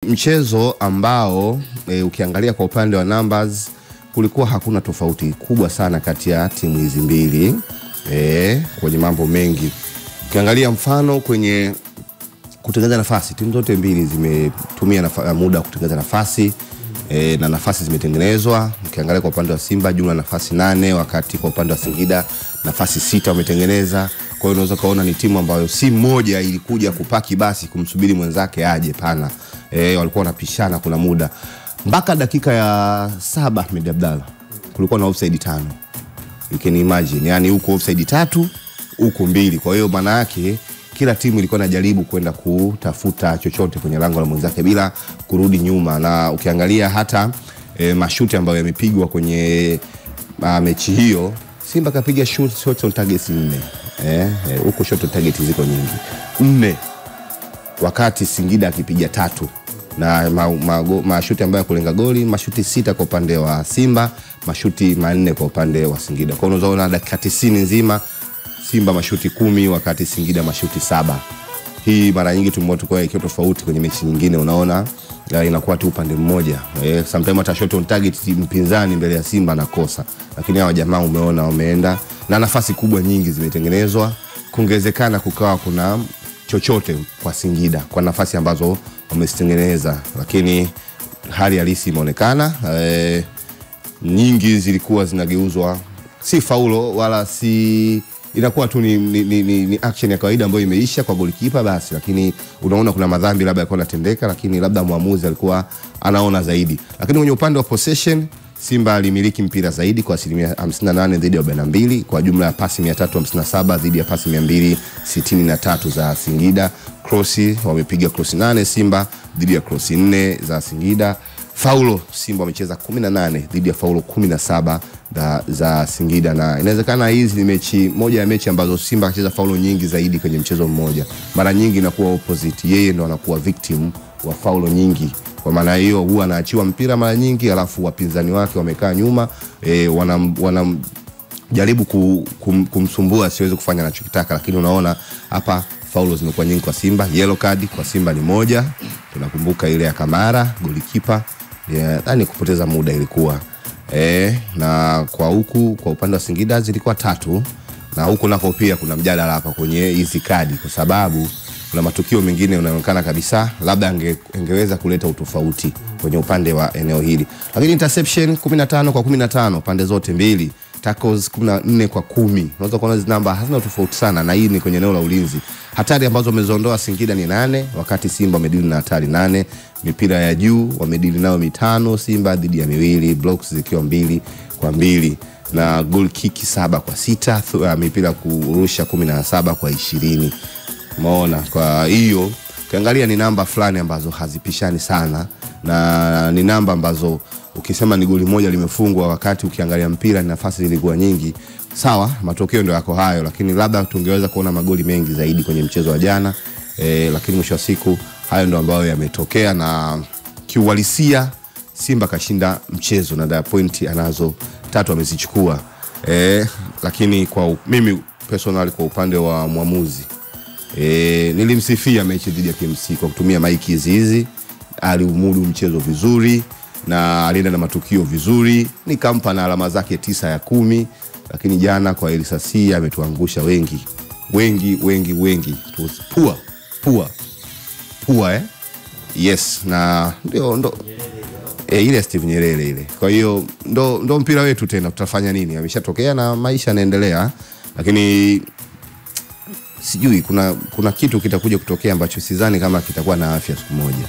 mchezo ambao ukiangalia kwa upande wa numbers kulikuwa hakuna tofauti kubwa sana kati ya timu hizi mbili kwenye mambo mengi. Ukiangalia mfano kwenye kutengeneza nafasi, timu zote mbili zimetumia muda kutengeneza nafasi na nafasi zimetengenezwa. Ukiangalia kwa upande wa Simba jumla nafasi 8, wakati kwa upande wa Singida nafasi 6 wametengeneza. Kwa hiyo unaweza kaona ni timu ambayo si moja ilikuja kupaki basi kumsubiri mwenzake aje, pana. Walikuwa wanapishana kuna muda. Mpaka dakika ya 7 Ahmed Abdalla kulikuwa na offside 5. You can imagine, yani huko offside 3, huko 2. Kwa hiyo maana yake kila timu ilikuwa inajaribu kwenda kutafuta chochote kwenye lango la mwenzake bila kurudi nyuma. Na ukiangalia hata mashuti ambayo yamepigwa kwenye mechi hiyo, Simba kapiga shots on target 4. Huko shot on target ziko nyingi 4, wakati Singida akipiga 3. Na mashuti ambayo kulenga goli, mashuti 6 kwa upande wa Simba, mashuti 4 kwa upande wa Singida. Kwa hiyo unaona dakika 90 nzima Simba mashuti 10 wakati Singida mashuti 7. Hii mara nyingi tumeona ikiwa tofauti kwenye mechi nyingine, unaona inakuwa tu upande mmoja. Sometimes hata shot on target mpinzani mbele ya Simba anakosa, lakini hao jamaa umeona wameenda na nafasi kubwa nyingi zimetengenezwa. Kungezekana kukawa kuna chochote kwa Singida kwa nafasi ambazo wamezitengeneza, lakini hali halisi imeonekana nyingi zilikuwa zinageuzwa si faulo wala si, inakuwa tu ni action ya kawaida ambayo imeisha kwa goalkeeper basi. Lakini unaona kuna madhambi labda yalikuwa yanatendeka, lakini labda muamuzi alikuwa anaona zaidi. Lakini kwenye upande wa possession, Simba alimiliki mpira zaidi kwa 58% dhidi ya 42, kwa jumla ya pasi 357 dhidi ya pasi 263 za Singida. Crossi wamepiga cross 8 Simba dhidi ya cross 4 za Singida. Faulo Simba wamecheza 18 dhidi ya faulo 17 za Singida. Na inawezekana hizi ni mechi moja ya mechi ambazo Simba anacheza faulo nyingi zaidi kwenye mchezo mmoja. Mara nyingi inakuwa opposite, yeye ndo anakuwa victim wa faulo nyingi. Kwa maana hiyo huwa anaachiwa mpira mara nyingi, alafu wapinzani wake wamekaa nyuma, jaribu kumsumbua siweze kufanya anachotaka. Lakini unaona hapa faulo zimekuwa nyingi kwa Simba. Yellow card kwa Simba ni 1. Tunakumbuka ile ya Kamara goalkeeper, yani kupoteza muda ilikuwa. Na kwa huku kwa upande wa Singida zilikuwa 3. Na huku nako pia kuna mjadala hapa kwenye hizi kadi, kwa sababu kuna matukio mengine yanaonekana kabisa labda angeweza kuleta utofauti kwenye upande wa eneo hili. Lakini interception 15 kwa 15 pande zote mbili, tackles 14 kwa 10. Unaweza kuona hizo namba hazina tofauti sana, na hii ni kwenye eneo la ulinzi. Hatari ambazo wamezoondoa Singida ni 8, wakati Simba wamedili na hatari 8. Mipira ya juu wamedili nao 5 Simba dhidi ya 2, blocks zikiwa 2 kwa 2, na goal kick 7 kwa 6, mipira kurusha 17 kwa 20. Umeona? Kwa hiyo ukiangalia ni namba fulani ambazo hazipishani sana, na ni namba ambazo ukisema ni goli moja limefungwa wakati ukiangalia mpira ni nafasi zilikuwa nyingi, sawa, matokeo ndio yako hayo. Lakini labda tungeweza kuona magoli mengi zaidi kwenye mchezo wa jana, lakini mwisho wa siku hayo ndio ambayo yametokea. Na kiuhalisia Simba kashinda mchezo na pointi anazo 3 amezichukua. Lakini kwa mimi personally kwa upande wa muamuzi, nilimsifia mechi dhidi ya KMC kwa kutumia maiki hizi. Aliumudu mchezo vizuri na alienda na matukio vizuri, nikampa na alama zake 9 ya 10. Lakini jana kwa Elisasi ametuangusha wengi. Pua yes, na ndio ile Steve Nyerere ile. Kwa hiyo ndo mpira wetu tena, tutafanya nini? Ameshatokea na maisha yanaendelea. Lakini sijui kuna kitu kitakuja kutokea ambacho sidhani kama kitakuwa na afya siku moja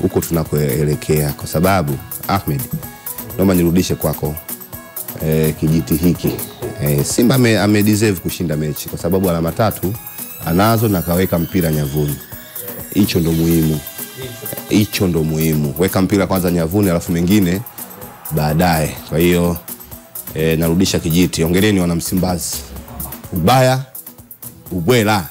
huko tunakoelekea. Kwa sababu Ahmed, naomba nirudishe kwako kijiti hiki. Simba amedeserve kushinda mechi kwa sababu alama 3 anazo na kaweka mpira nyavuni. Hicho ndo muhimu. Weka mpira kwanza nyavuni, alafu mengine baadaye. Kwa hiyo narudisha kijiti. Hongereni wana Msimbazi. Ubaya ubwela.